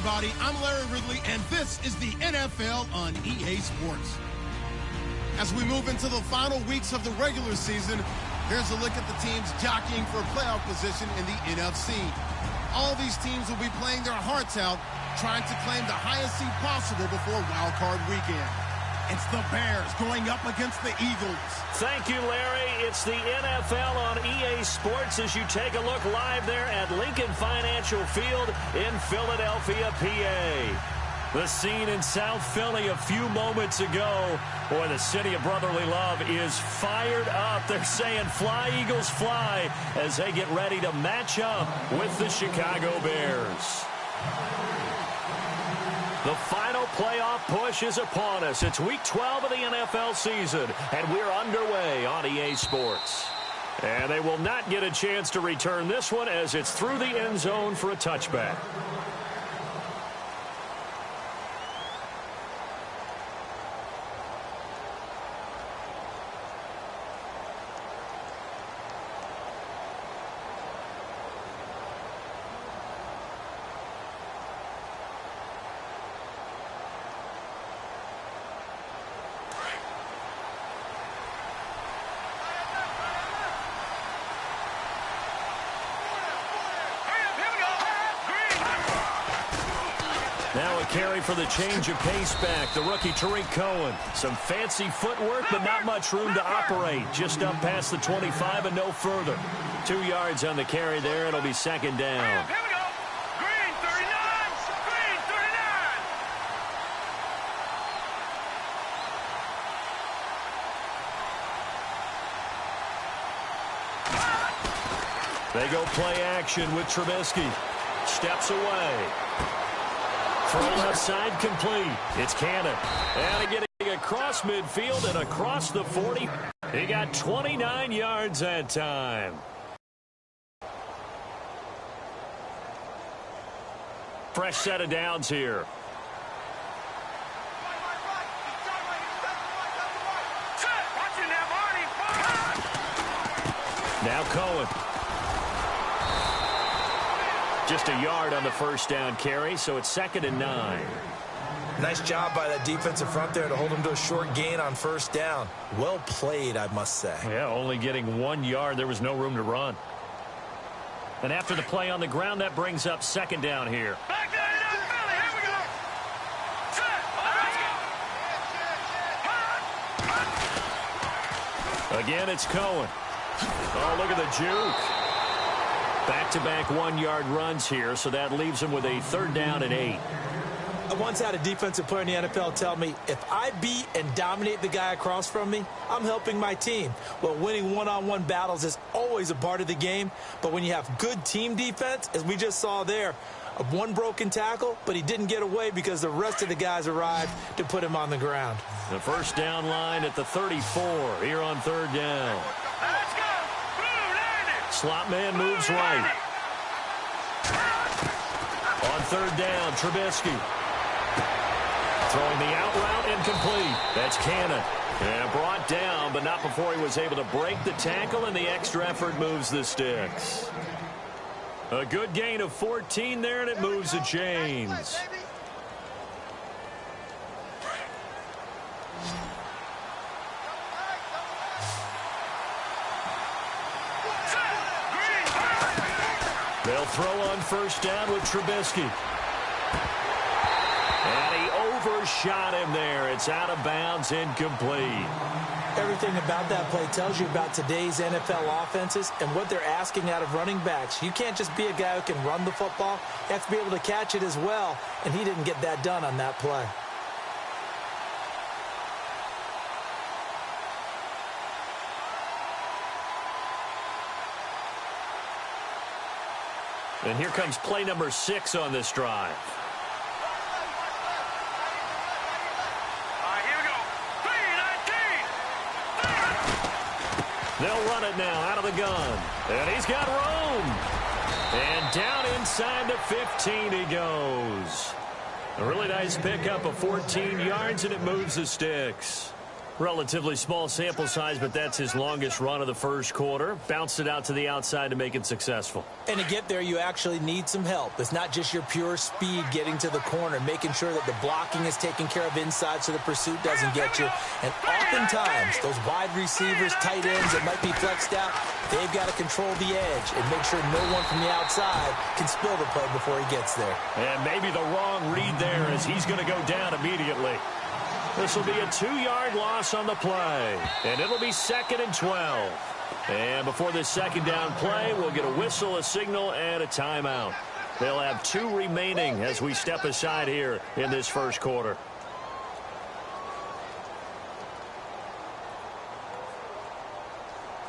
everybody. I'm Larry Ridley, and this is the NFL on EA Sports. As we move into the final weeks of the regular season, here's a look at the teams jockeying for playoff position in the NFC. All these teams will be playing their hearts out, trying to claim the highest seed possible before Wild Card Weekend. It's the Bears going up against the Eagles. Thank you, Larry. It's the NFL on EA Sports as you take a look live there at Lincoln Financial Field in Philadelphia, PA. The scene in South Philly a few moments ago. Boy, the city of brotherly love is fired up. They're saying, fly, Eagles, fly, as they get ready to match up with the Chicago Bears. The final playoff push is upon us. It's Week 12 of the NFL season, and we're underway on EA Sports. And they will not get a chance to return this one as it's through the end zone for a touchback. Now a carry for the change of pace back, the rookie Tariq Cohen. Some fancy footwork, but not much room to operate. Just up past the 25 and no further. 2 yards on the carry there. It'll be second down. Here we go. Green 39. Green 39. They go play action with Trubisky. Steps away. Throw left side complete. It's Cannon. And getting across midfield and across the 40. He got 29 yards that time. Fresh set of downs here. Now Cohen. Just a yard on the first down carry, so it's 2nd and 9. Nice job by that defensive front there to hold him to a short gain on first down. Well played, I must say. Yeah, only getting 1 yard. There was no room to run. And after the play on the ground, that brings up 2nd down here. Back there in Philly. Here we go. Set. Again, it's Cohen. Oh, look at the juke. Back-to-back 1-yard runs here, so that leaves him with a 3rd down and 8. I once had a defensive player in the NFL tell me, if I beat and dominate the guy across from me, I'm helping my team. Well, winning one-on-one battles is always a part of the game, but when you have good team defense, as we just saw there, one broken tackle, but he didn't get away because the rest of the guys arrived to put him on the ground. The first down line at the 34 here on 3rd down. Let's go. Slot man moves right. On 3rd down, Trubisky. Throwing the out route incomplete. That's Cannon. And brought down, but not before he was able to break the tackle, and the extra effort moves the sticks. A good gain of 14 there, and it moves the chains. They'll throw on first down with Trubisky. And he overshot him there. It's out of bounds, incomplete. Everything about that play tells you about today's NFL offenses and what they're asking out of running backs. You can't just be a guy who can run the football. You have to be able to catch it as well, and he didn't get that done on that play. And here comes play number 6 on this drive. Here we go. 3-19. They'll run it now out of the gun. And he's got room. And down inside the 15 he goes. A really nice pickup of 14 yards, and it moves the sticks. Relatively small sample size, but that's his longest run of the first quarter. Bounced it out to the outside to make it successful. And to get there, you actually need some help. It's not just your pure speed getting to the corner, making sure that the blocking is taken care of inside so the pursuit doesn't get you. And oftentimes, those wide receivers, tight ends that might be flexed out, they've got to control the edge and make sure no one from the outside can spill the play before he gets there. And maybe the wrong read there as he's going to go down immediately. This will be a 2-yard loss on the play, and it'll be 2nd and 12. And before this second down play, we'll get a whistle, a signal, and a timeout. They'll have 2 remaining as we step aside here in this first quarter.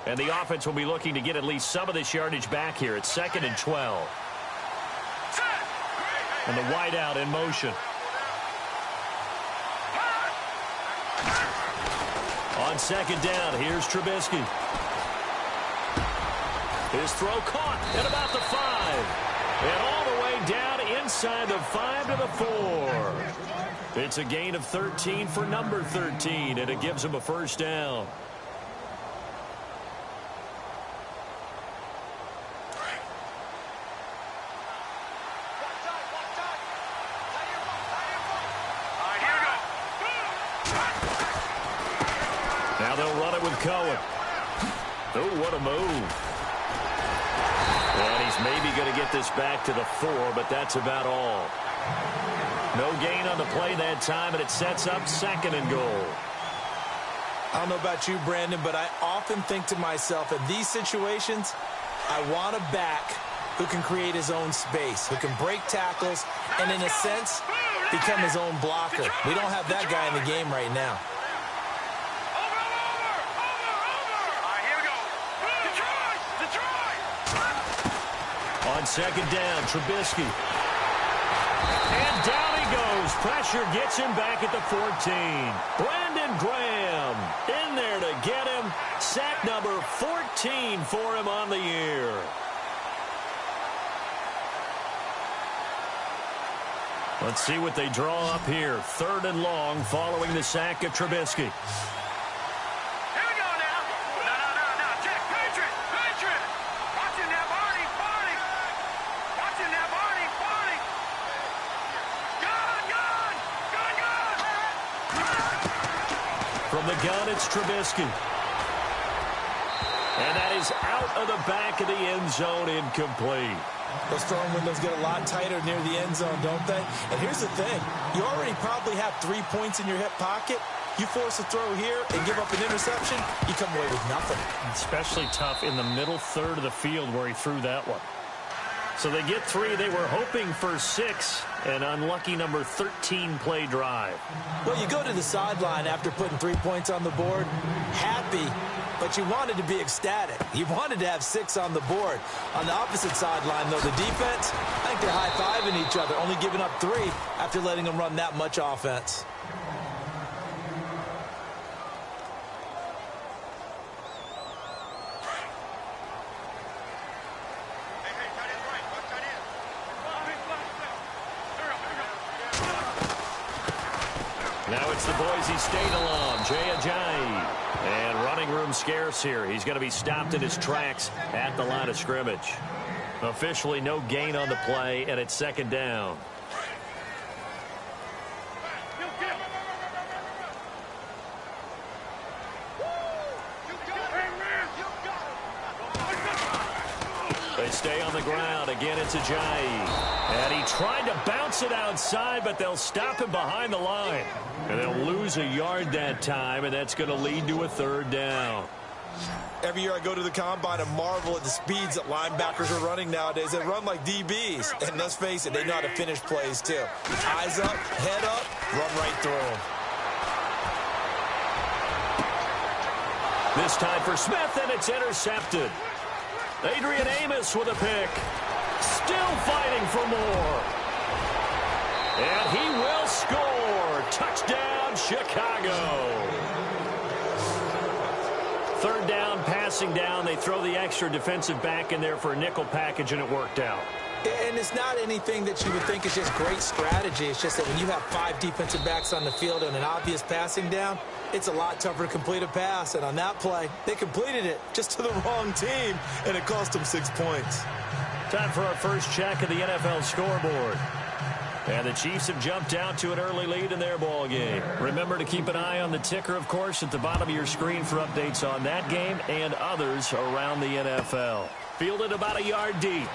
And the offense will be looking to get at least some of this yardage back here. It's 2nd and 12. And the wideout in motion. On second down, here's Trubisky. His throw caught at about the 5. And all the way down inside the 5 to the 4. It's a gain of 13 for number 13, and it gives him a first down. Now they'll run it with Cohen. Oh, what a move. And he's maybe going to get this back to the 4, but that's about all. No gain on the play that time, and it sets up 2nd and goal. I don't know about you, Brandon, but I often think to myself, in these situations, I want a back who can create his own space, who can break tackles, and in a sense, become his own blocker. We don't have that guy in the game right now. On second down, Trubisky. And down he goes. Pressure gets him back at the 14. Brandon Graham in there to get him. Sack number 14 for him on the year. Let's see what they draw up here. 3rd and long following the sack of Trubisky. From the gun, it's Trubisky. And that is out of the back of the end zone, incomplete. Those throwing windows get a lot tighter near the end zone, don't they? And here's the thing. You already probably have 3 points in your hip pocket. You force a throw here and give up an interception, you come away with nothing. Especially tough in the middle third of the field where he threw that one. So they get 3. They were hoping for 6. An unlucky number 13 play drive. Well, you go to the sideline after putting 3 points on the board, happy, but you wanted to be ecstatic. You wanted to have 6 on the board. On the opposite sideline, though, the defense, I think they're high-fiving each other, only giving up 3 after letting them run that much offense. Now it's the Boise State alum, Jay Ajayi. And running room scarce here. He's going to be stopped in his tracks at the line of scrimmage. Officially no gain on the play, and it's 2nd down. They stay on the ground. Again, it's Ajayi. And he tried to bounce it outside, but they'll stop him behind the line. And they'll lose a yard that time, and that's going to lead to a 3rd down. Every year I go to the combine and marvel at the speeds that linebackers are running nowadays. They run like DBs. And let's face it, they know how to finish plays too. Eyes up, head up, run right through them. This time for Smith, and it's intercepted. Adrian Amos with a pick. Still fighting for more. And he will score. Touchdown, Chicago. 3rd down, passing down. They throw the extra defensive back in there for a nickel package, and it worked out. And it's not anything that you would think is just great strategy. It's just that when you have 5 defensive backs on the field and an obvious passing down, It's a lot tougher to complete a pass, and on that play, they completed it just to the wrong team, and it cost them 6 points. Time for our first check of the NFL scoreboard. And the Chiefs have jumped out to an early lead in their ball game. Remember to keep an eye on the ticker, of course, at the bottom of your screen for updates on that game and others around the NFL. Fielded about a yard deep.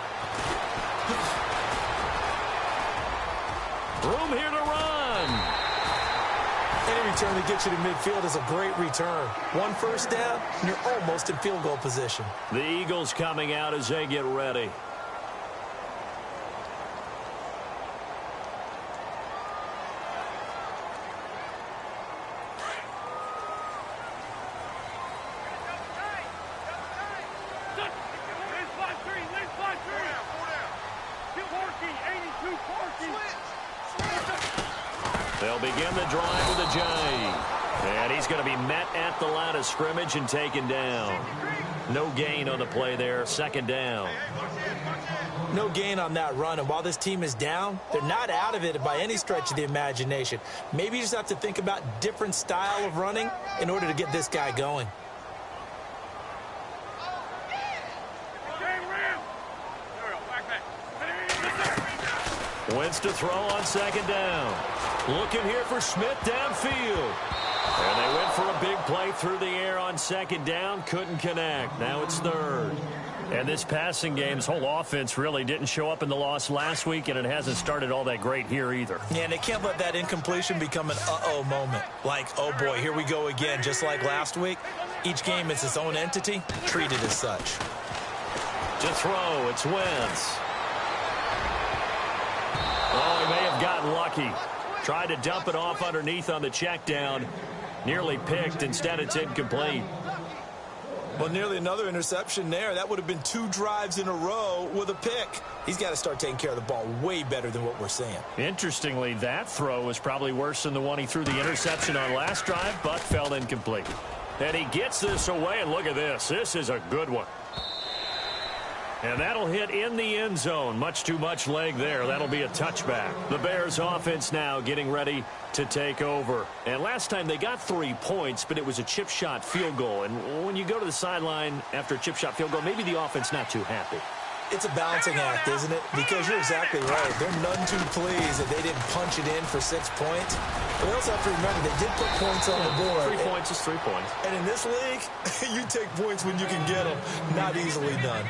Room here to run. Any return that gets you to midfield is a great return. 1 first down, and you're almost in field goal position. The Eagles coming out as they get ready. They'll begin the drive with a J. And he's going to be met at the line of scrimmage and taken down. No gain on the play there. Second down. No gain on that run. And while this team is down, they're not out of it by any stretch of the imagination. Maybe you just have to think about different style of running in order to get this guy going. Wentz to throw on second down. Looking here for Smith downfield. And they went for a big play through the air on second down. Couldn't connect. Now it's third. And this passing game's whole offense really didn't show up in the loss last week, and it hasn't started all that great here either. Yeah, and they can't let that incompletion become an uh-oh moment. Like, oh boy, here we go again. Just like last week, each game is its own entity, treated as such. To throw, it's Wentz. Oh, he may have gotten lucky. Tried to dump it off underneath on the check down. Nearly picked. Instead, it's incomplete. Well, nearly another interception there. That would have been 2 drives in a row with a pick. He's got to start taking care of the ball way better than what we're seeing. Interestingly, that throw was probably worse than the one he threw the interception on last drive, but fell incomplete. And he gets this away, and look at this. This is a good one. And that'll hit in the end zone. Much too much leg there. That'll be a touchback. The Bears offense now getting ready to take over. And last time they got 3 points, but it was a chip shot field goal. And when you go to the sideline after a chip shot field goal, maybe the offense not too happy. It's a balancing act, isn't it? Because you're exactly right. They're none too pleased that they didn't punch it in for 6 points. But they also have to remember they did put points on the board. 3 points is 3 points. And in this league, you take points when you can get them. Not easily done.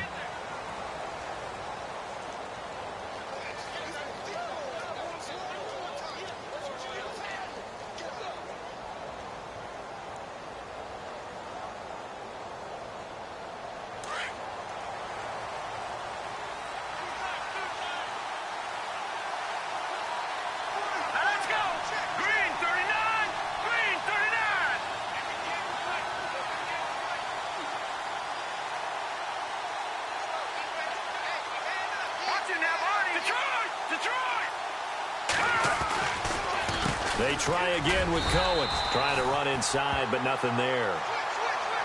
They try again with Cohen. Trying to run inside, but nothing there.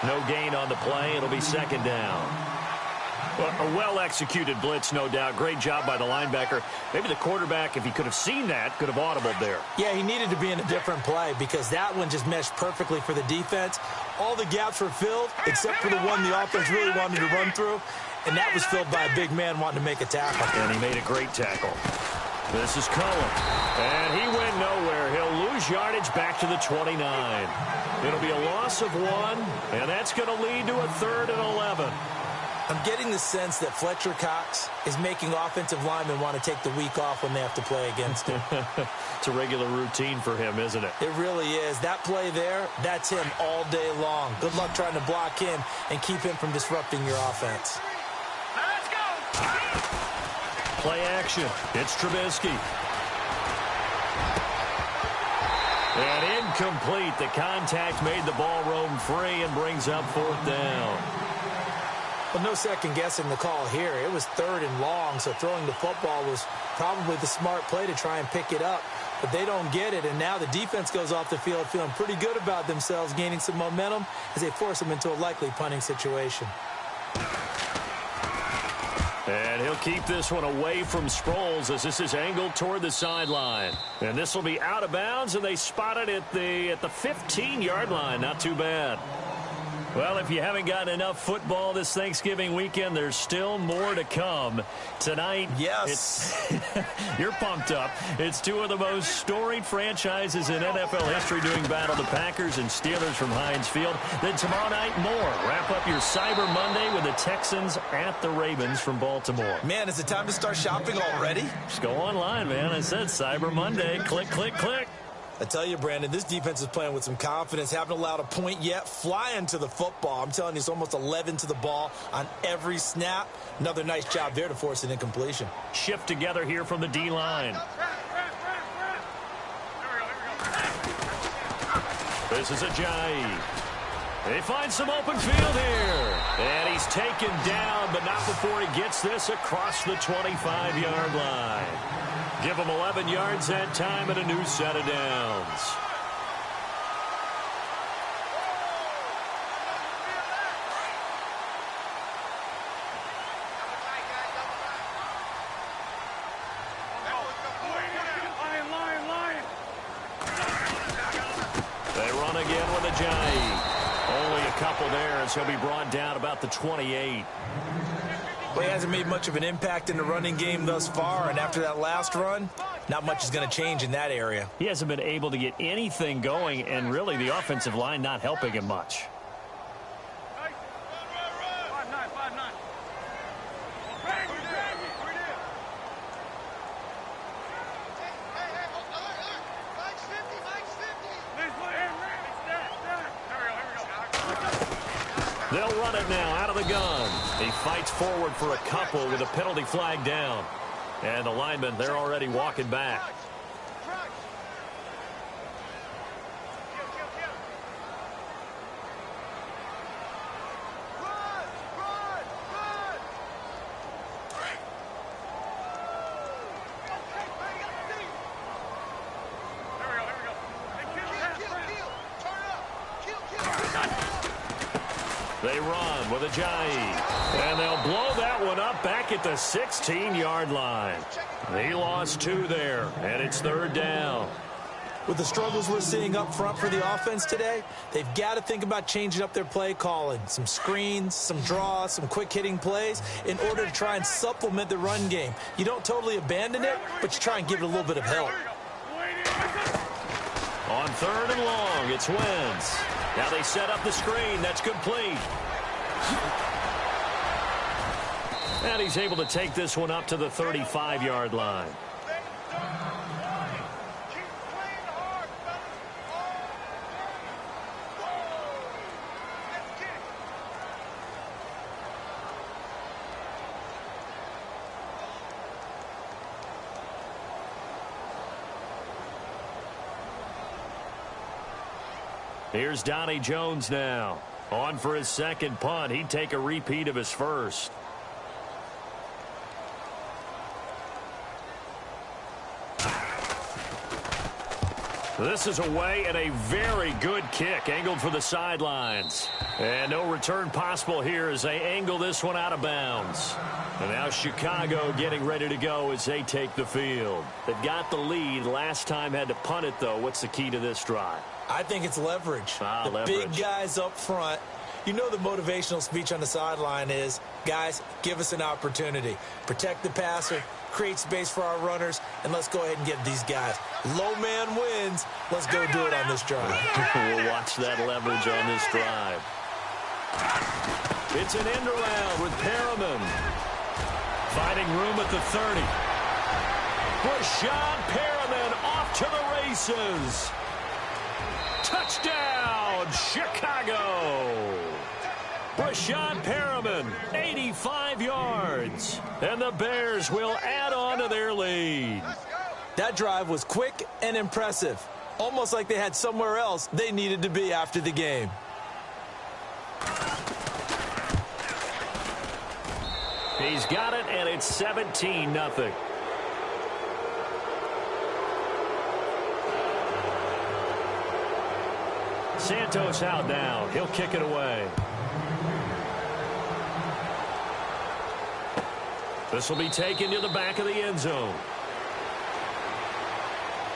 No gain on the play. It'll be second down. Well, a well-executed blitz, no doubt. Great job by the linebacker. Maybe the quarterback, if he could have seen that, could have audibled there. Yeah, he needed to be in a different play because that one just meshed perfectly for the defense. All the gaps were filled except for the one the offense really wanted to run through, and that was filled by a big man wanting to make a tackle. And he made a great tackle. This is Cohen. And he went nowhere. He'll lose yardage back to the 29. It'll be a loss of 1, and that's going to lead to a 3rd and 11. I'm getting the sense that Fletcher Cox is making offensive linemen want to take the week off when they have to play against him. It's a regular routine for him, isn't it? It really is. That play there, that's him all day long. Good luck trying to block him and keep him from disrupting your offense. Let's go! Play action. It's Trubisky. And incomplete. The contact made the ball roam free and brings up 4th down. Well, no second guessing the call here. It was 3rd and long, so throwing the football was probably the smart play to try and pick it up. But they don't get it, and now the defense goes off the field feeling pretty good about themselves, gaining some momentum as they force them into a likely punting situation. And he'll keep this one away from Sproles as this is angled toward the sideline. And this will be out of bounds, and they spot it at the 15-yard line. Not too bad. Well, if you haven't gotten enough football this Thanksgiving weekend, there's still more to come. Tonight, yes, you're pumped up. It's two of the most storied franchises in NFL history doing battle, the Packers and Steelers from Heinz Field. Then tomorrow night, more. Wrap up your Cyber Monday with the Texans at the Ravens from Baltimore. Man, is it time to start shopping already? Just go online, man. I said Cyber Monday. Click, click, click. I tell you, Brandon, this defense is playing with some confidence. Haven't allowed a point yet. Flying to the football. I'm telling you, it's almost 11 to the ball on every snap. Another nice job there to force an incompletion. Shift together here from the D-line. This is Ajayi. They find some open field here. And he's taken down, but not before he gets this across the 25-yard line. Give him 11 yards that time and a new set of downs. They run again with Ajayi. Only a couple there as he'll be brought down about the 28. Well, he hasn't made much of an impact in the running game thus far, and after that last run, not much is going to change in that area. He hasn't been able to get anything going, and really the offensive line not helping him much. They'll run it now out of the gun. He fights forward for a couple with a penalty flag down. And the linemen, they're already walking back. They run with Ajayi. And they'll blow that one up back at the 16-yard line. He lost 2 there, and it's 3rd down. With the struggles we're seeing up front for the offense today, they've got to think about changing up their play calling. Some screens, some draws, some quick-hitting plays in order to try and supplement the run game. You don't totally abandon it, but you try and give it a little bit of help. On 3rd and long, it's Wentz. Now they set up the screen. That's complete. And he's able to take this one up to the 35-yard line. Here's Donnie Jones now. On for his second punt. He'd take a repeat of his first. This is away and a very good kick angled for the sidelines. And no return possible here as they angle this one out of bounds. And now Chicago getting ready to go as they take the field. They've got the lead. Last time had to punt it, though. What's the key to this drive? I think it's leverage. The big guys up front. You know the motivational speech on the sideline is, guys, give us an opportunity. Protect the passer, create space for our runners, and let's go ahead and get these guys. Low man wins. Let's go do it on this drive. We'll watch that leverage on this drive. It's an end around with Perriman. Finding room at the 30. Brashad Perriman off to the races. Touchdown, Chicago. Brashad Perriman, 85 yards. And the Bears will add on to their lead. That drive was quick and impressive. Almost like they had somewhere else they needed to be after the game. He's got it, and it's 17-0. Santos out now. He'll kick it away. This will be taken to the back of the end zone.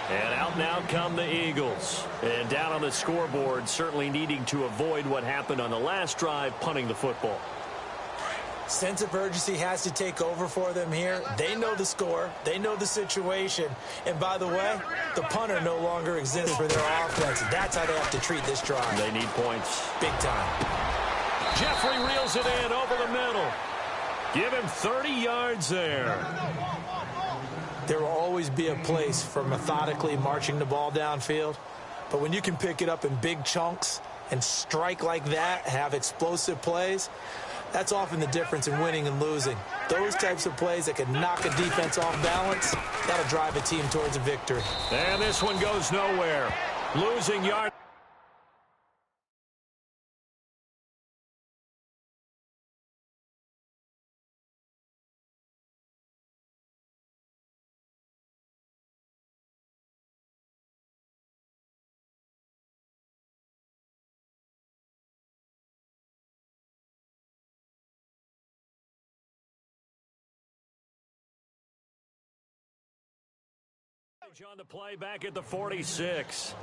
And out now come the Eagles. And down on the scoreboard, certainly needing to avoid what happened on the last drive, punting the football. Sense of urgency has to take over for them here. They know the score. They know the situation. And by the way, the punter no longer exists for their offense. That's how they have to treat this drive. They need points. Big time. Jeffrey reels it in over the middle. Give him 30 yards there. There will always be a place for methodically marching the ball downfield. But when you can pick it up in big chunks and strike like that, have explosive plays, that's often the difference in winning and losing. Those types of plays that can knock a defense off balance, that'll drive a team towards a victory. And this one goes nowhere. Losing yard. On the play back at the 46.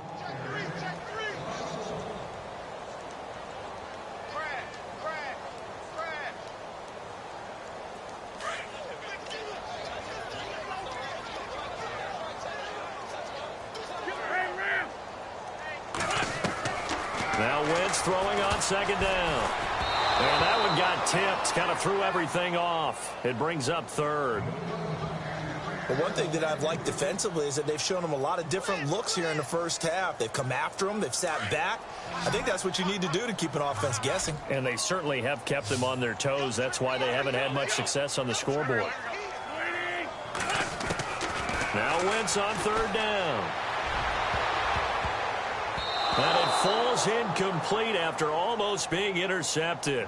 Now Wentz throwing on second down. And that one got tipped, kind of threw everything off. It brings up third. Well, one thing that I've liked defensively is that they've shown them a lot of different looks here in the first half. They've come after them. They've sat back. I think that's what you need to do to keep an offense guessing. And they certainly have kept them on their toes. That's why they haven't had much success on the scoreboard. Now Wentz on third down. And it falls incomplete after almost being intercepted.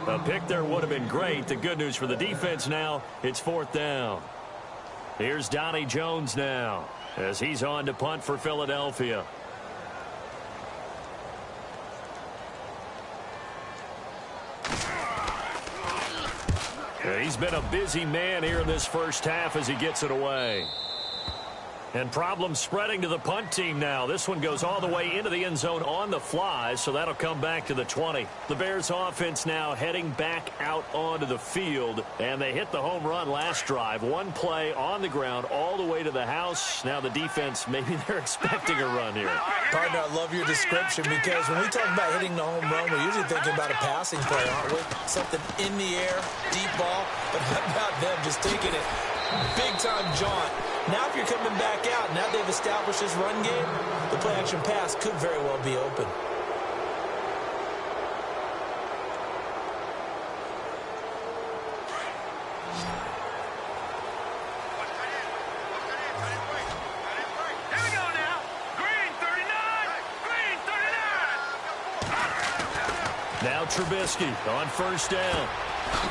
A pick there would have been great. The good news for the defense now, it's fourth down. Here's Donnie Jones now as he's on to punt for Philadelphia. He's been a busy man here in this first half as he gets it away. And problems spreading to the punt team now. This one goes all the way into the end zone on the fly, so that'll come back to the 20. The Bears offense now heading back out onto the field, and they hit the home run last drive. One play on the ground all the way to the house. Now the defense, maybe they're expecting a run here. Partner, I love your description because when we talk about hitting the home run, we're usually thinking about a passing play, aren't we? Something in the air, deep ball, but how about them just taking it big-time jaunt? Now if you're coming back out, now they've established this run game, the play-action pass could very well be open. Here we go now. Green 39. Green 39. Now Trubisky on first down.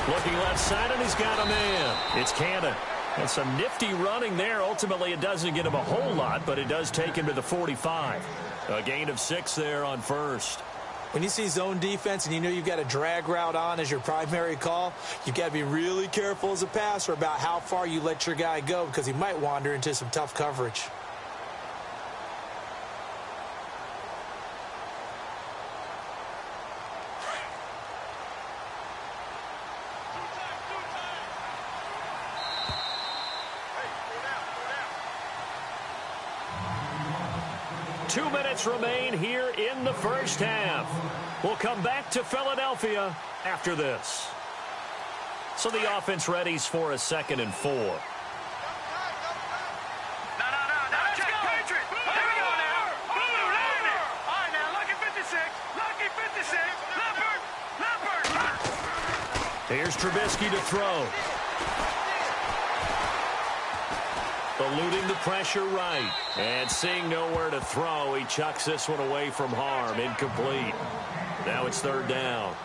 Looking left side, and he's got a man. It's Cannon. And some nifty running there. Ultimately, it doesn't get him a whole lot, but it does take him to the 45. A gain of 6 there on first. When you see zone defense and you know you've got a drag route on as your primary call, you've got to be really careful as a passer about how far you let your guy go because he might wander into some tough coverage. Remain here in the first half. We'll come back to Philadelphia after this. So the offense readies for a 2nd and 4. No, let's go. Patriot. Here we go now. Blue landed. All right, now, lucky 56. Lucky 56. Leopard. Here's Trubisky to throw. Eluding the pressure right. And seeing nowhere to throw, he chucks this one away from harm. Incomplete. Now it's third down.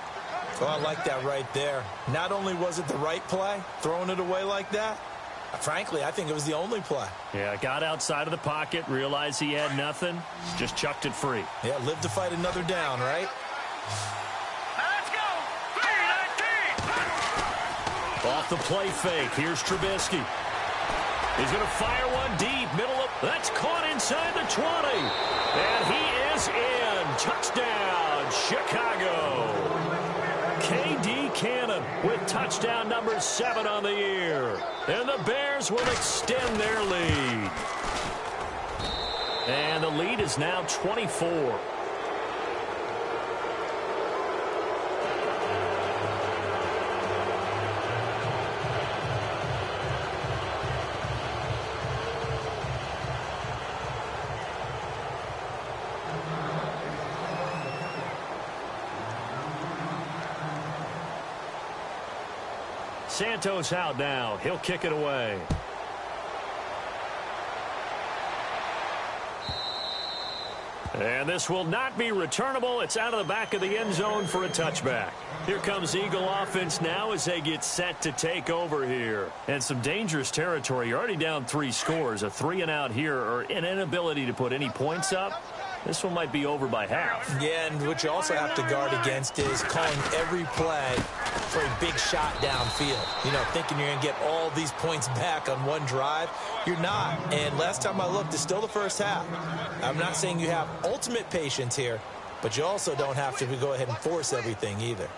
Oh, I like that right there. Not only was it the right play, throwing it away like that, frankly, I think it was the only play. Yeah, got outside of the pocket, realized he had nothing, just chucked it free. Yeah, live to fight another down, right? Let's go. 319. Off the play fake, here's Trubisky. He's going to fire one deep, middle of, that's caught inside the 20. And he is in. Touchdown, Chicago. K.D. Cannon with touchdown number 7 on the year. And the Bears will extend their lead. And the lead is now 24. Santos out now. He'll kick it away. And this will not be returnable. It's out of the back of the end zone for a touchback. Here comes Eagle offense now as they get set to take over here. And some dangerous territory. You're already down 3 scores. A 3-and-out here or an inability to put any points up. This one might be over by half. Yeah, and what you also have to guard against is calling every play for a big shot downfield. You know, thinking you're going to get all these points back on one drive. You're not. And last time I looked, it's still the first half. I'm not saying you have ultimate patience here, but you also don't have to go ahead and force everything either.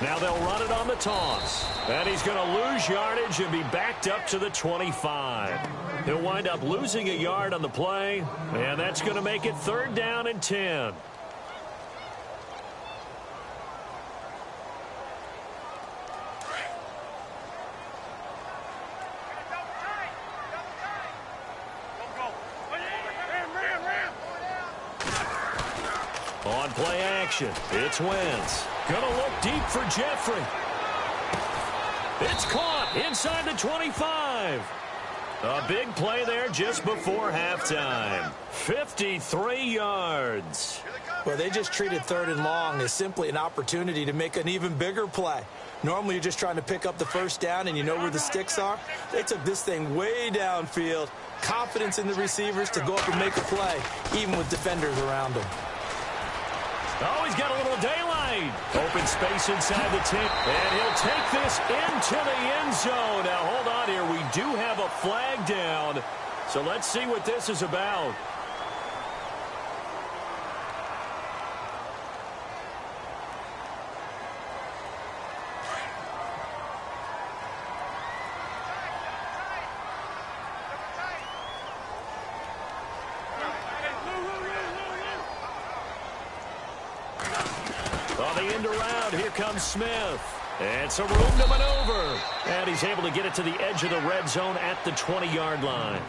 Now they'll run it on the toss. And he's going to lose yardage and be backed up to the 25. He'll wind up losing a yard on the play, and that's going to make it 3rd down and 10. On play action, it's Wentz. Gonna look deep for Jeffrey. It's caught inside the 25. A big play there just before halftime. 53 yards. Well, they just treated 3rd and long as simply an opportunity to make an even bigger play. Normally, you're just trying to pick up the first down and you know where the sticks are. They took this thing way downfield. Confidence in the receivers to go up and make a play, even with defenders around them. Oh, he's got a little daylight. Open space inside the 10. And he'll take this into the end zone. Now, hold on here. We do have a flag down. So let's see what this is about. On the end around, here comes Smith. And some room to maneuver. And he's able to get it to the edge of the red zone at the 20-yard line.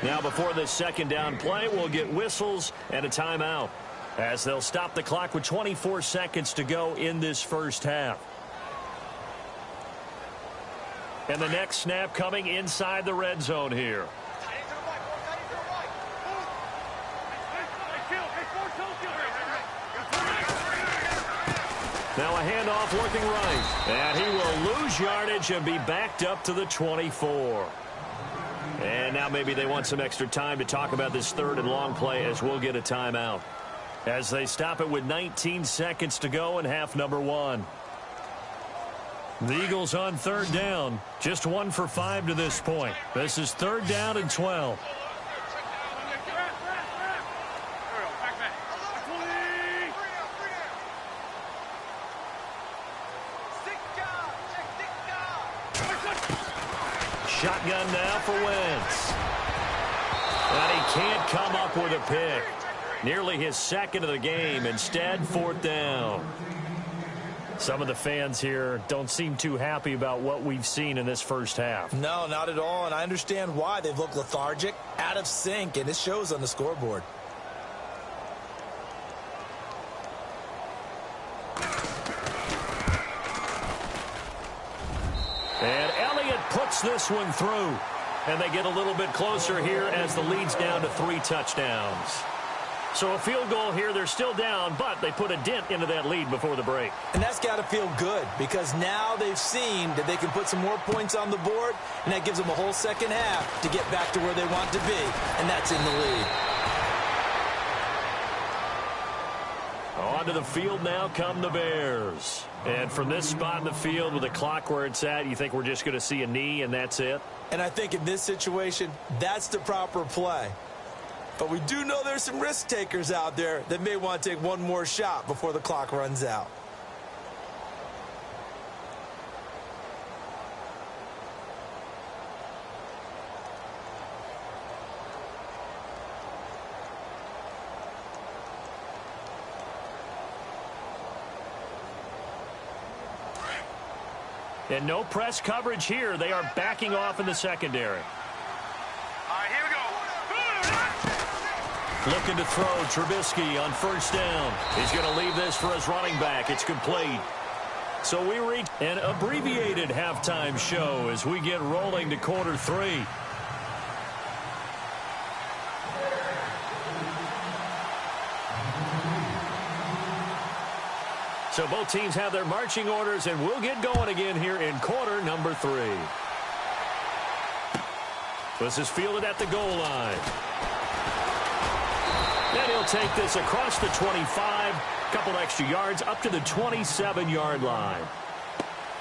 Now before this 2nd down play, we'll get whistles and a timeout, as they'll stop the clock with 24 seconds to go in this first half. And the next snap coming inside the red zone here. Now a handoff looking right. And he will lose yardage and be backed up to the 24. And now maybe they want some extra time to talk about this 3rd and long play, as we'll get a timeout, as they stop it with 19 seconds to go in half number 1. The Eagles on 3rd down. Just 1 for 5 to this point. This is 3rd down and 12. Shotgun now for Wentz. And he can't come up with a pick. Nearly his 2nd of the game. Instead, 4th down. Some of the fans here don't seem too happy about what we've seen in this first half. No, not at all, and I understand why. They've looked lethargic, out of sync, and it shows on the scoreboard. And Elliott puts this one through. And they get a little bit closer here as the lead's down to 3 touchdowns. So a field goal here, they're still down, but they put a dent into that lead before the break. And that's got to feel good because now they've seen that they can put some more points on the board, and that gives them a whole second half to get back to where they want to be, and that's in the lead. Onto the field now come the Bears. And from this spot in the field with the clock where it's at, you think we're just going to see a knee and that's it? And I think in this situation, that's the proper play. But we do know there's some risk takers out there that may want to take one more shot before the clock runs out. And no press coverage here. They are backing off in the secondary. All right, here we go. Looking to throw Trubisky on first down. He's going to leave this for his running back. It's complete. So we reach an abbreviated halftime show as we get rolling to quarter 3. So both teams have their marching orders, and we'll get going again here in quarter number 3. This is fielded at the goal line. And he'll take this across the 25, couple extra yards up to the 27-yard line.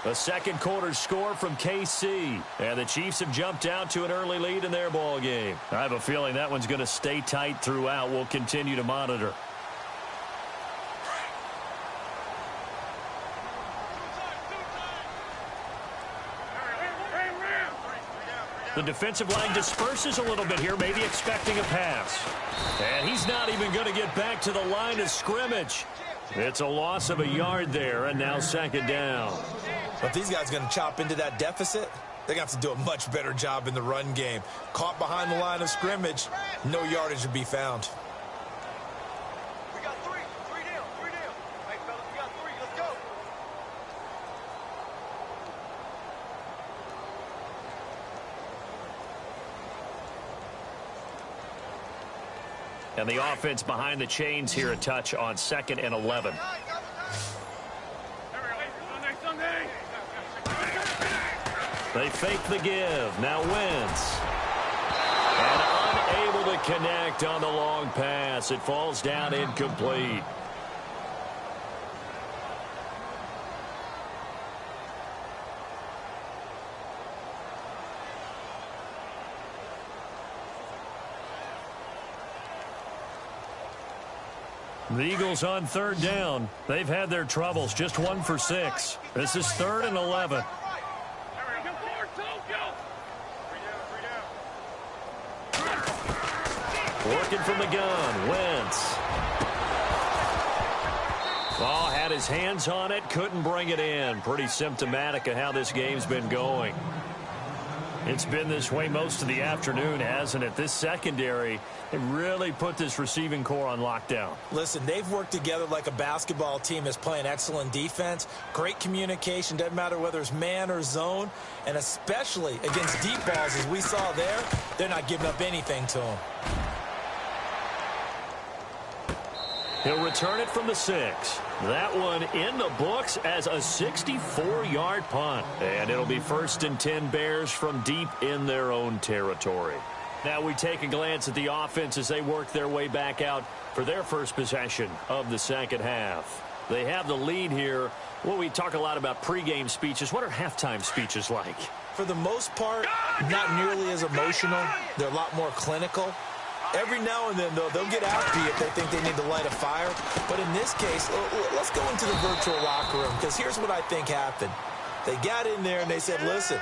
A second quarter score from KC, and the Chiefs have jumped out to an early lead in their ball game. I have a feeling that one's going to stay tight throughout. We'll continue to monitor. The defensive line disperses a little bit here, maybe expecting a pass. And he's not even going to get back to the line of scrimmage. It's a loss of a yard there, and now second down. But these guys are going to chop into that deficit. They're going to have to do a much better job in the run game. Caught behind the line of scrimmage, no yardage to be found. We got three down. Hey, fellas, we got 3. Let's go. And the offense behind the chains here a touch on 2nd and 11. They fake the give. Now Wentz. And unable to connect on the long pass. It falls down incomplete. The Eagles on 3rd down. They've had their troubles. Just 1 for 6. This is 3rd and 11. Working from the gun. Wentz. Oh, had his hands on it. Couldn't bring it in. Pretty symptomatic of how this game's been going. It's been this way most of the afternoon, hasn't it? This secondary, they really put this receiving core on lockdown. Listen, they've worked together like a basketball team that's playing excellent defense. Great communication. Doesn't matter whether it's man or zone. And especially against deep balls, as we saw there, they're not giving up anything to them. He'll return it from the 6. That one in the books as a 64-yard punt. And it'll be 1st and 10 Bears from deep in their own territory. Now we take a glance at the offense as they work their way back out for their first possession of the second half. They have the lead here. Well, we talk a lot about pregame speeches. What are halftime speeches like? For the most part, not nearly as emotional. They're a lot more clinical. Every now and then, though, they'll get after you if they think they need to light a fire. But in this case, let's go into the virtual locker room, because here's what I think happened. They got in there and they said, listen,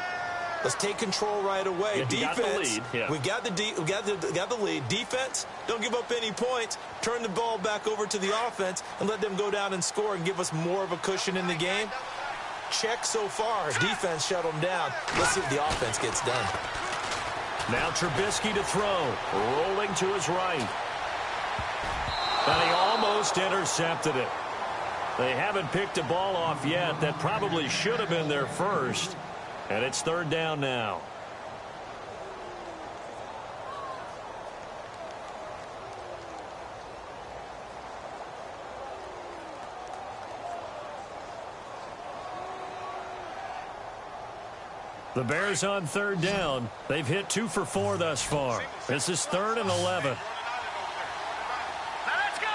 let's take control right away. Yeah, defense, we got the lead. Defense, don't give up any points. Turn the ball back over to the offense and let them go down and score and give us more of a cushion in the game. Check so far. Defense shut them down. Let's see if the offense gets done. Now Trubisky to throw. Rolling to his right. And he almost intercepted it. They haven't picked a ball off yet. That probably should have been their first. And it's 3rd down now. The Bears on third down. They've hit 2 for 4 thus far. This is 3rd and 11. Now let's go.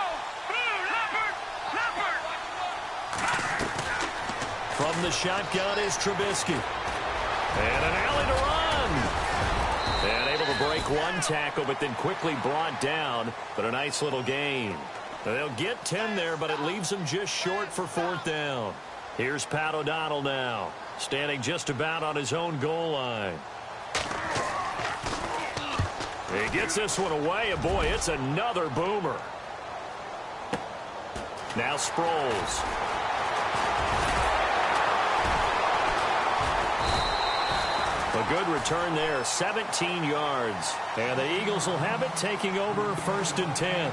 Leopard. From the shotgun is Trubisky. And an alley to run. And able to break one tackle, but then quickly brought down. But a nice little gain. They'll get 10 there, but it leaves them just short for 4th down. Here's Pat O'Donnell now, standing just about on his own goal line. He gets this one away, and boy, it's another boomer. Now Sproles. A good return there, 17 yards. And the Eagles will have it, taking over 1st and 10.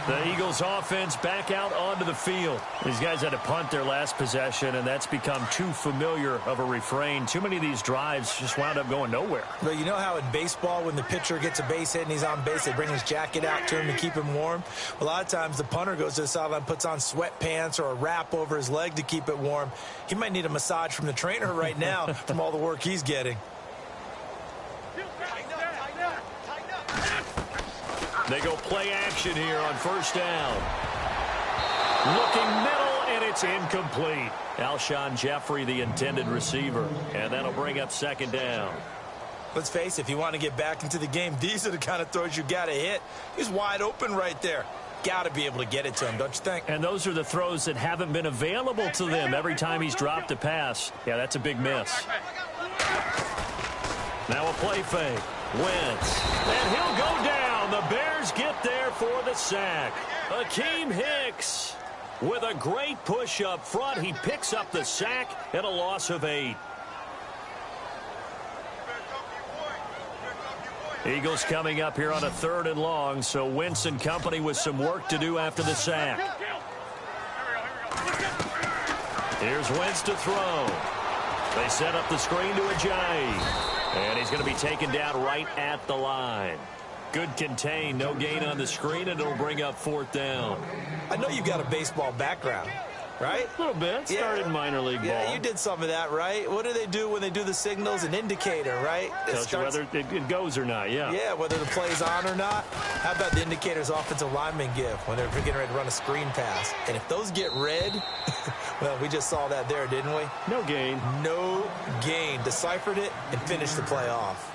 The Eagles offense back out onto the field. These guys had to punt their last possession, and that's become too familiar of a refrain. Too many of these drives just wound up going nowhere. But you know how in baseball, when the pitcher gets a base hit and he's on base, they bring his jacket out to him to keep him warm? A lot of times the punter goes to the sideline, puts on sweatpants or a wrap over his leg to keep it warm. He might need a massage from the trainer right now from all the work he's getting. They go play action here on 1st down. Looking middle, and it's incomplete. Alshon Jeffrey, the intended receiver. And that'll bring up 2nd down. Let's face it, if you want to get back into the game, these are the kind of throws you got to hit. He's wide open right there. Got to be able to get it to him, don't you think? And those are the throws that haven't been available to them every time he's dropped a pass. Yeah, that's a big miss. Now a play fake. Wentz. And he'll go down. The Bears get there for the sack. Akeem Hicks with a great push up front. He picks up the sack and a loss of 8. Eagles coming up here on a 3rd and long, so Wentz and company with some work to do after the sack. Here's Wentz to throw. They set up the screen to Ajayi. And he's going to be taken down right at the line. Good contain, no gain on the screen, and it'll bring up 4th down. I know you've got a baseball background, right? A little bit. Started minor league ball. Yeah, you did some of that, right? What do they do when they do the signals? An indicator, right? Tells you whether it goes or not, yeah. Yeah, whether the play's on or not. How about the indicators offensive linemen give when they're getting ready to run a screen pass? And if those get red, well, we just saw that there, didn't we? No gain. No gain. Deciphered it and finished the play off.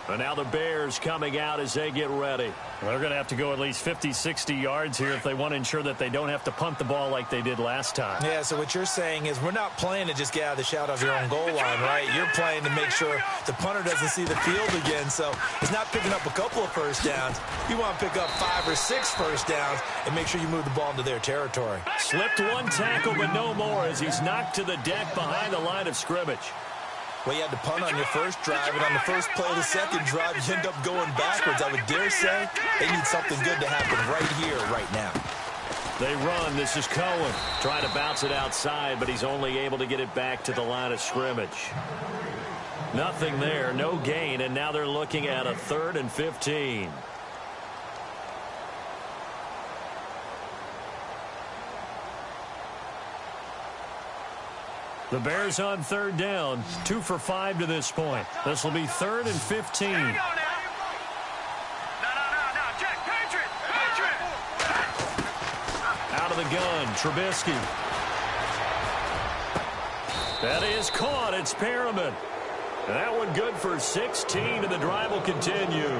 And now the Bears coming out as they get ready. They're going to have to go at least 50, 60 yards here if they want to ensure that they don't have to punt the ball like they did last time. Yeah, so what you're saying is we're not playing to just get out of the shadow of your own goal line, right? You're playing to make sure the punter doesn't see the field again. So he's not picking up a couple of 1st downs. You want to pick up 5 or 6 1st downs and make sure you move the ball into their territory. Slipped one tackle, but no more as he's knocked to the deck behind the line of scrimmage. Well, you had to punt on your first drive, and on the first play of the second drive, you end up going backwards. I would dare say they need something good to happen right here, right now. They run. This is Cohen. Trying to bounce it outside, but he's only able to get it back to the line of scrimmage. Nothing there, no gain, and now they're looking at a 3rd and 15. The Bears on 3rd down, 2 for 5 to this point. This will be 3rd and 15. No, Jack, Patriot! Out of the gun, Trubisky. That is caught. It's Perriman. And that one good for 16, and the drive will continue.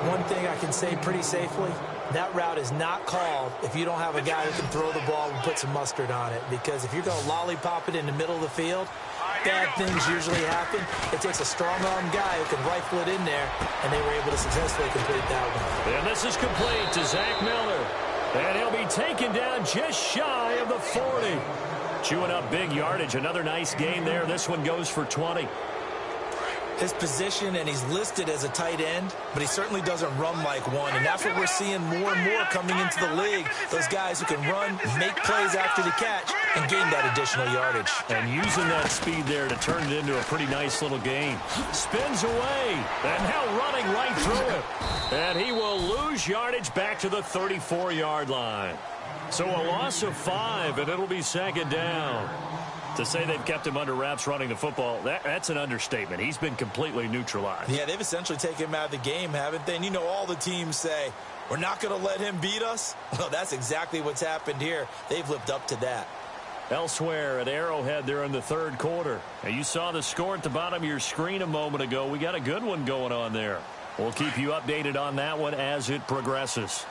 One thing I can say pretty safely, that route is not called if you don't have a guy who can throw the ball and put some mustard on it. Because if you're going to lollipop it in the middle of the field, bad things usually happen. It takes a strong-arm guy who can rifle it in there, and they were able to successfully complete that one. And this is complete to Zach Miller. And he'll be taken down just shy of the 40. Chewing up big yardage. Another nice gain there. This one goes for 20. His position, and he's listed as a tight end, but he certainly doesn't run like one, and that's what we're seeing more and more coming into the league. Those guys who can run, make plays after the catch, and gain that additional yardage. And using that speed there to turn it into a pretty nice little gain. Spins away, and now running right through it. And he will lose yardage back to the 34-yard line. So a loss of 5, and it'll be 2nd down. To say they've kept him under wraps running the football, that's an understatement. He's been completely neutralized. Yeah, they've essentially taken him out of the game, haven't they? And you know, all the teams say, we're not going to let him beat us. Well, that's exactly what's happened here. They've lived up to that. Elsewhere at Arrowhead, they're in the third quarter. Now, you saw the score at the bottom of your screen a moment ago. We got a good one going on there. We'll keep you updated on that one as it progresses.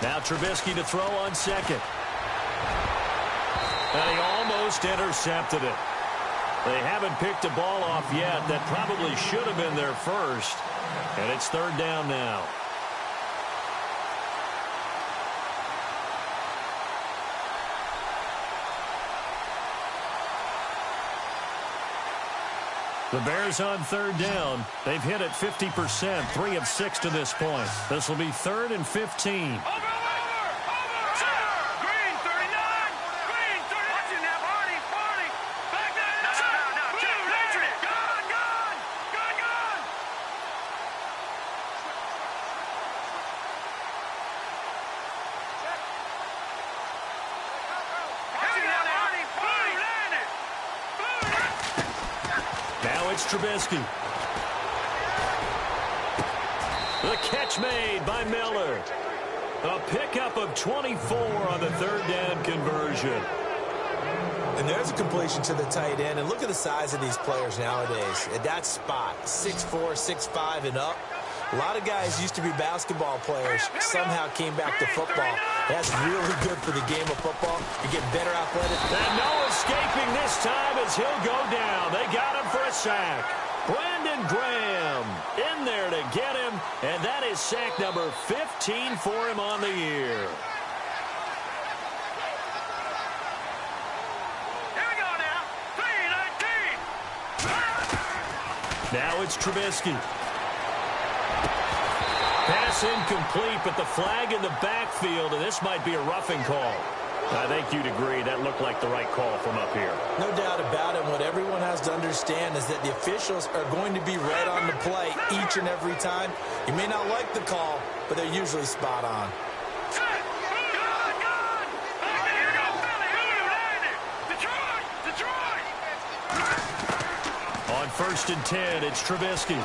Now Trubisky to throw on second. And he almost intercepted it. They haven't picked a ball off yet. That probably should have been their first. And it's third down now. The Bears on third down. They've hit it 50%, 3 of 6 to this point. This will be 3rd and 15. Trubisky. The catch made by Miller. A pickup of 24 on the third down conversion. And there's a completion to the tight end. And look at the size of these players nowadays. At that spot, 6'4", 6'5", and up. A lot of guys used to be basketball players, somehow came back to football. That's really good for the game of football. You get better athletic. And no escaping this time as he'll go down. They got him for a sack. Brandon Graham in there to get him, and that is sack number 15 for him on the year. Here we go now. 3-19. Now it's Trubisky. Pass incomplete, but the flag in the backfield, and this might be a roughing call. I think you'd agree that looked like the right call from up here. No doubt about it. What everyone has to understand is that the officials are going to be right on the play each and every time. You may not like the call, but they're usually spot on. On 1st and 10, it's Trubisky.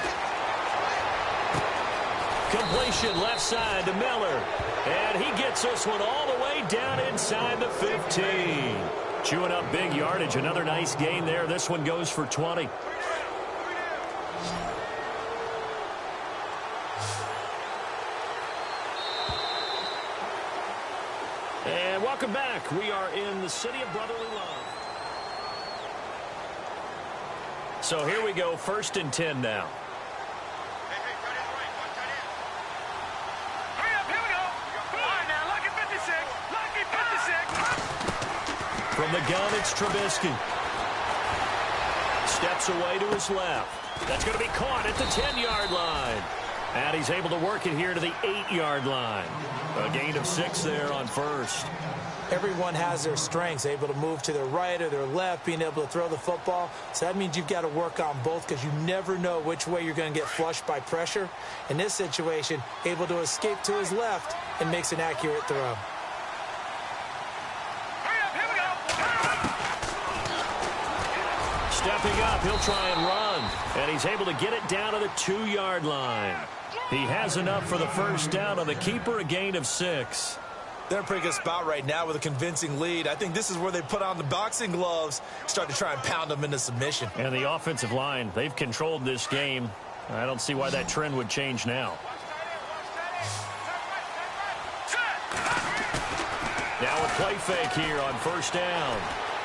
Completion left side to Miller. And he gets this one all the way down inside the 15. Chewing up big yardage. Another nice gain there. This one goes for 20. And welcome back. We are in the city of brotherly love. So here we go. 1st and 10 now. From the gun, it's Trubisky. Steps away to his left. That's going to be caught at the 10-yard line. And he's able to work it here to the 8-yard line. A gain of 6 there on 1st. Everyone has their strengths, able to move to their right or their left, being able to throw the football. So that means you've got to work on both because you never know which way you're going to get flushed by pressure. In this situation, able to escape to his left and makes an accurate throw. Stepping up, he'll try and run. And he's able to get it down to the 2-yard line. He has enough for the first down on the keeper, a gain of 6. They're in a pretty good spot right now with a convincing lead. I think this is where they put on the boxing gloves, start to try and pound them into submission. And the offensive line, they've controlled this game. I don't see why that trend would change now. Now a play fake here on 1st down.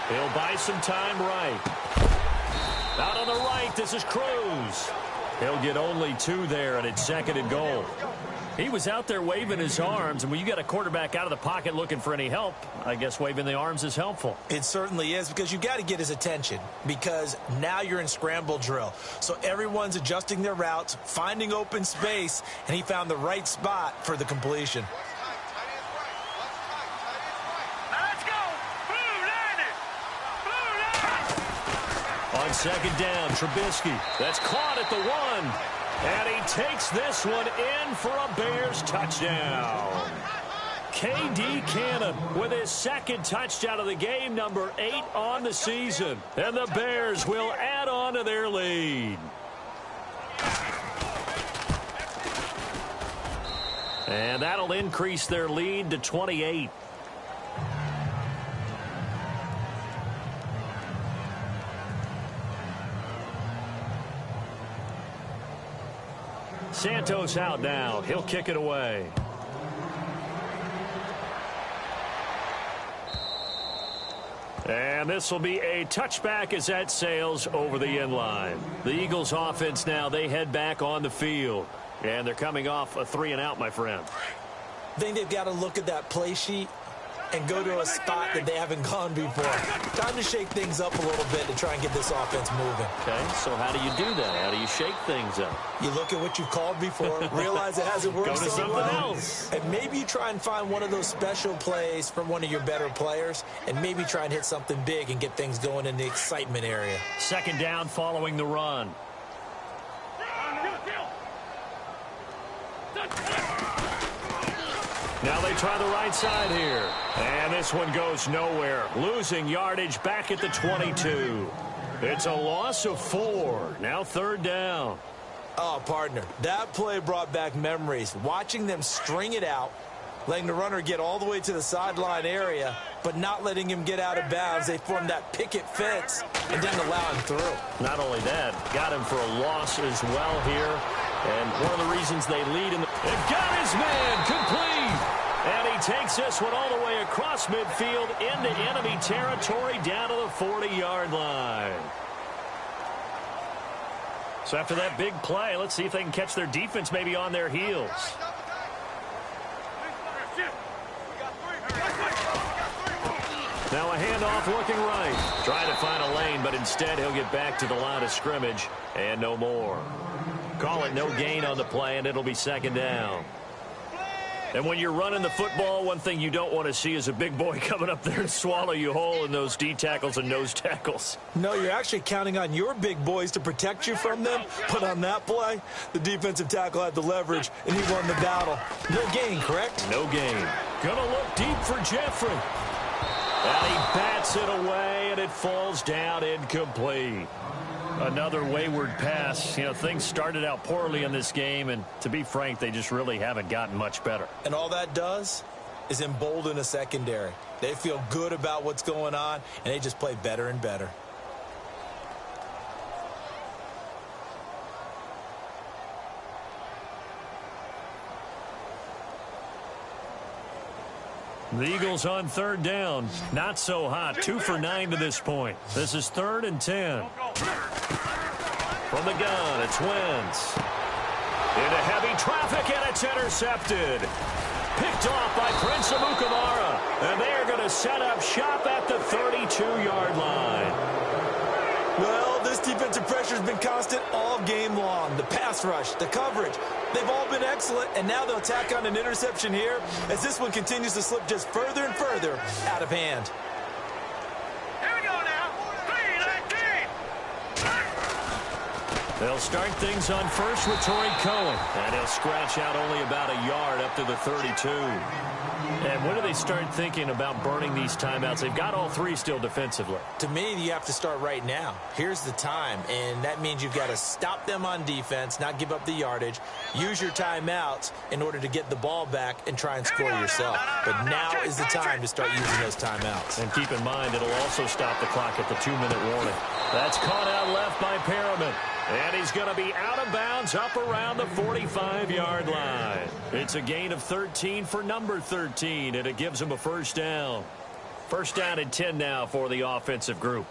He'll buy some time right. Out on the right, this is Cruz. He'll get only 2 there, and it's 2nd and goal. He was out there waving his arms, and when you got a quarterback out of the pocket looking for any help, I guess waving the arms is helpful. It certainly is, because you got to get his attention, because now you're in scramble drill. So everyone's adjusting their routes, finding open space, and he found the right spot for the completion. On 2nd down, Trubisky. That's caught at the 1. And he takes this one in for a Bears touchdown. K.D. Cannon with his second touchdown of the game, number 8 on the season. And the Bears will add on to their lead. And that'll increase their lead to 28. Santos out now. He'll kick it away. And this will be a touchback as that sails over the end line. The Eagles offense now, they head back on the field. And they're coming off a 3-and-out, my friend. I think they've got to look at that play sheet and go to a spot that they haven't gone before. Time to shake things up a little bit to try and get this offense moving. Okay, so how do you do that? How do you shake things up? You look at what you've called before, realize it hasn't worked Go to so something well, else. and maybe you try and find one of those special plays from one of your better players, and maybe try and hit something big and get things going in the excitement area. Second down following the run. Now they try the right side here. And this one goes nowhere. Losing yardage back at the 22. It's a loss of 4. Now third down. Oh, partner, that play brought back memories. Watching them string it out, letting the runner get all the way to the sideline area, but not letting him get out of bounds. They formed that picket fence and didn't allow him through. Not only that, got him for a loss as well here. And one of the reasons they lead in the... They've got his man complete. And he takes this one all the way across midfield into enemy territory down to the 40-yard line. So after that big play, let's see if they can catch their defense maybe on their heels. Now a handoff looking right. Trying to find a lane, but instead he'll get back to the line of scrimmage and no more. Call it no gain on the play, and it'll be second down. And when you're running the football, one thing you don't want to see is a big boy coming up there and swallow you whole in those D tackles and nose tackles. No, you're actually counting on your big boys to protect you from them. But on that play, the defensive tackle had the leverage, and he won the battle. No gain, correct? No gain. Gonna look deep for Jeffrey. And he bats it away, and it falls down incomplete. Another wayward pass. You know, things started out poorly in this game, and to be frank, they just really haven't gotten much better. And all that does is embolden a secondary. They feel good about what's going on, and they just play better and better. The Eagles on third down. Not so hot. 2 for 9 to this point. This is 3rd and 10. From the gun, it's Wentz. Into heavy traffic, and it's intercepted. Picked off by Prince Amukamara. And they're going to set up shop at the 32-yard line. Well, this defensive pressure has been constant all game long. The pass rush, the coverage, they've all been excellent, and now they'll tack on an interception here as this one continues to slip just further and further out of hand. Here we go now. 3-19. They'll start things on first with Torrey Cohen, and he'll scratch out only about a yard up to the 32. And when do they start thinking about burning these timeouts? They've got all 3 still defensively. To me, you have to start right now. Here's the time, and that means you've got to stop them on defense, not give up the yardage, use your timeouts in order to get the ball back and try and score yourself. But now is the time to start using those timeouts. And keep in mind, it'll also stop the clock at the 2-minute warning. That's caught out left by Perriman. And he's going to be out of bounds up around the 45-yard line. It's a gain of 13 for number 13, and it gives him a first down. First down and 10 now for the offensive group.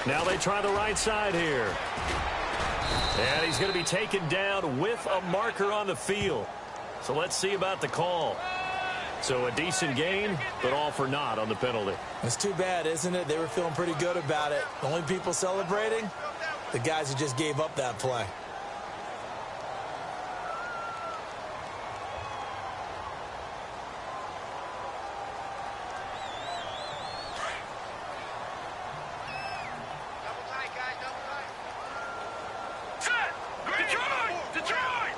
Now they try the right side here. And he's going to be taken down with a marker on the field. So let's see about the call. So a decent gain, but all for naught on the penalty. It's too bad, isn't it? They were feeling pretty good about it. The only people celebrating, the guys who just gave up that play. Set! Detroit! Detroit!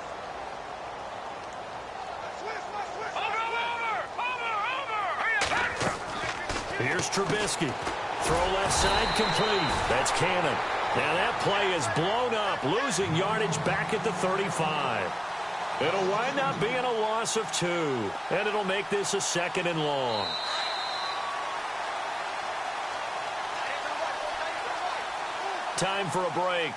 Here's Trubisky. Throw left side complete. That's Cannon. And that play is blown up, losing yardage back at the 35. It'll wind up being a loss of 2, and it'll make this a 2nd and long. Time for a break.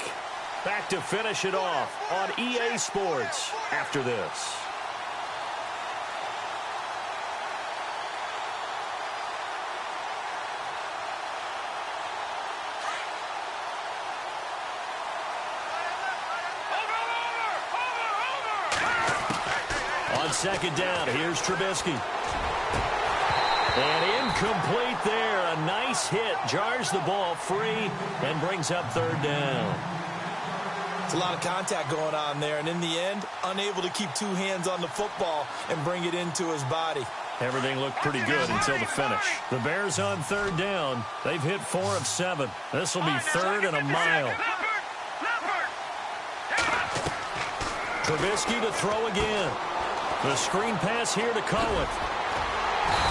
Back to finish it off on EA Sports after this. On 2nd down, here's Trubisky. And incomplete there. A nice hit. Jars the ball free and brings up 3rd down. It's a lot of contact going on there. And in the end, unable to keep 2 hands on the football and bring it into his body. Everything looked pretty good until the finish. The Bears on 3rd down. They've hit 4 of 7. This will be 3rd and a mile. Trubisky to throw again. The screen pass here to Cohen.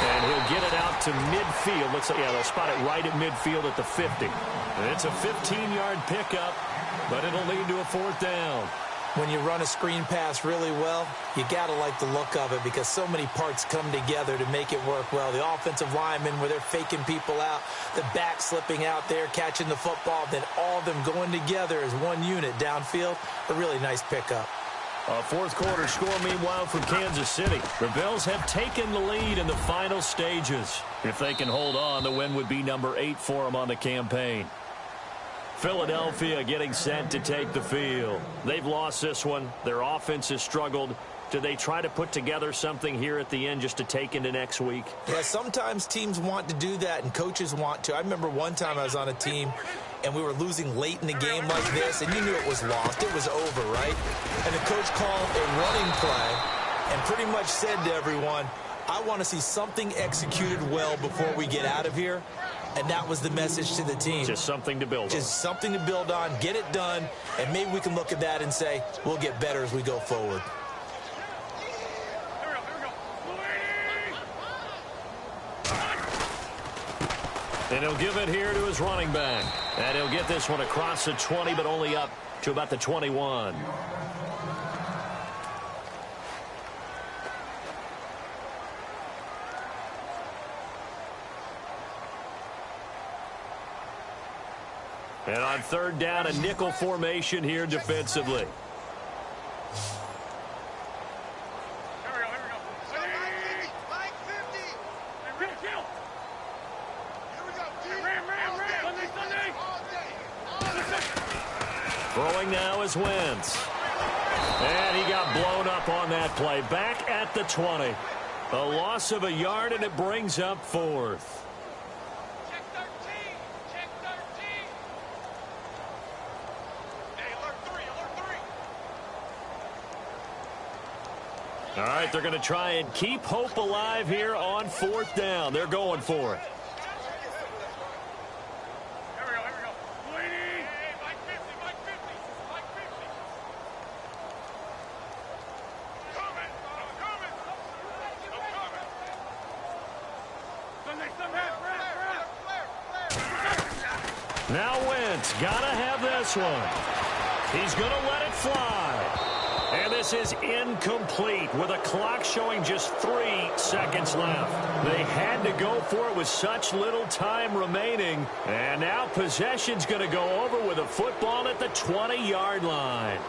And he'll get it out to midfield. Looks like, yeah, they'll spot it right at midfield at the 50. And it's a 15-yard pickup, but it'll lead to a 4th down. When you run a screen pass really well, you got to like the look of it because so many parts come together to make it work well. The offensive linemen, where they're faking people out, the back slipping out there, catching the football, then all of them going together as one unit downfield. A really nice pickup. A 4th quarter score, meanwhile, from Kansas City. The Bills have taken the lead in the final stages. If they can hold on, the win would be number 8 for them on the campaign. Philadelphia getting set to take the field. They've lost this one. Their offense has struggled. Do they try to put together something here at the end just to take into next week? Yeah, sometimes teams want to do that and coaches want to. I remember one time I was on a team and we were losing late in the game like this, and you knew it was lost. It was over, right? And the coach called a running play and pretty much said to everyone, I want to see something executed well before we get out of here. And that was the message to the team. Just something to build on. Just something to build on, get it done, and maybe we can look at that and say, we'll get better as we go forward. And he'll give it here to his running back. And he'll get this one across the 20, but only up to about the 21. And on 3rd down, a nickel formation here defensively. Throwing now is Wentz. And he got blown up on that play. Back at the 20. A loss of a yard, and it brings up 4th. Check 13. Check 13. Hey, alert 3. Alert 3. All right, they're going to try and keep hope alive here on 4th down. They're going for it. Now Wentz, gotta have this one. He's gonna let it fly. And this is incomplete with a clock showing just 3 seconds left. They had to go for it with such little time remaining. And now possession's gonna go over with a football at the 20-yard line.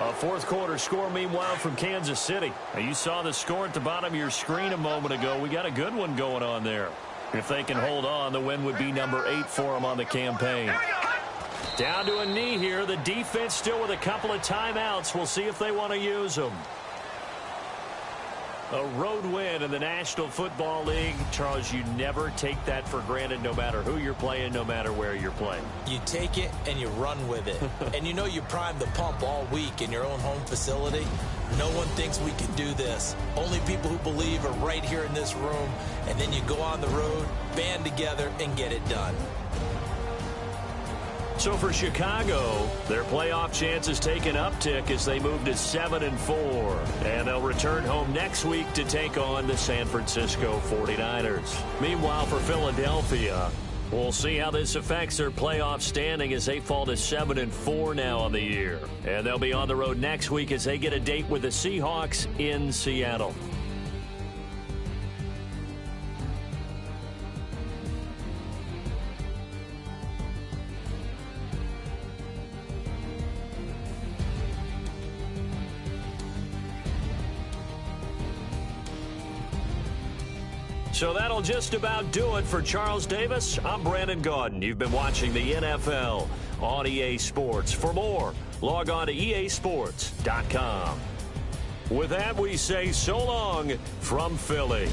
A 4th quarter score, meanwhile, from Kansas City. Now, you saw the score at the bottom of your screen a moment ago. We got a good one going on there. If they can hold on, the win would be number 8 for them on the campaign. Down to a knee here. The defense still with a couple of timeouts. We'll see if they want to use them. A road win in the National Football League. Charles, you never take that for granted no matter who you're playing, no matter where you're playing. You take it and you run with it. And you know you primed the pump all week in your own home facility. No one thinks we can do this. Only people who believe are right here in this room. And then you go on the road, band together, and get it done. So for Chicago, their playoff chances take an uptick as they move to 7-4. And they'll return home next week to take on the San Francisco 49ers. Meanwhile, for Philadelphia, we'll see how this affects their playoff standing as they fall to 7-4 now on the year. And they'll be on the road next week as they get a date with the Seahawks in Seattle. So that'll just about do it for Charles Davis. I'm Brandon Gaudin. You've been watching the NFL on EA Sports. For more, log on to easports.com. With that, we say so long from Philly.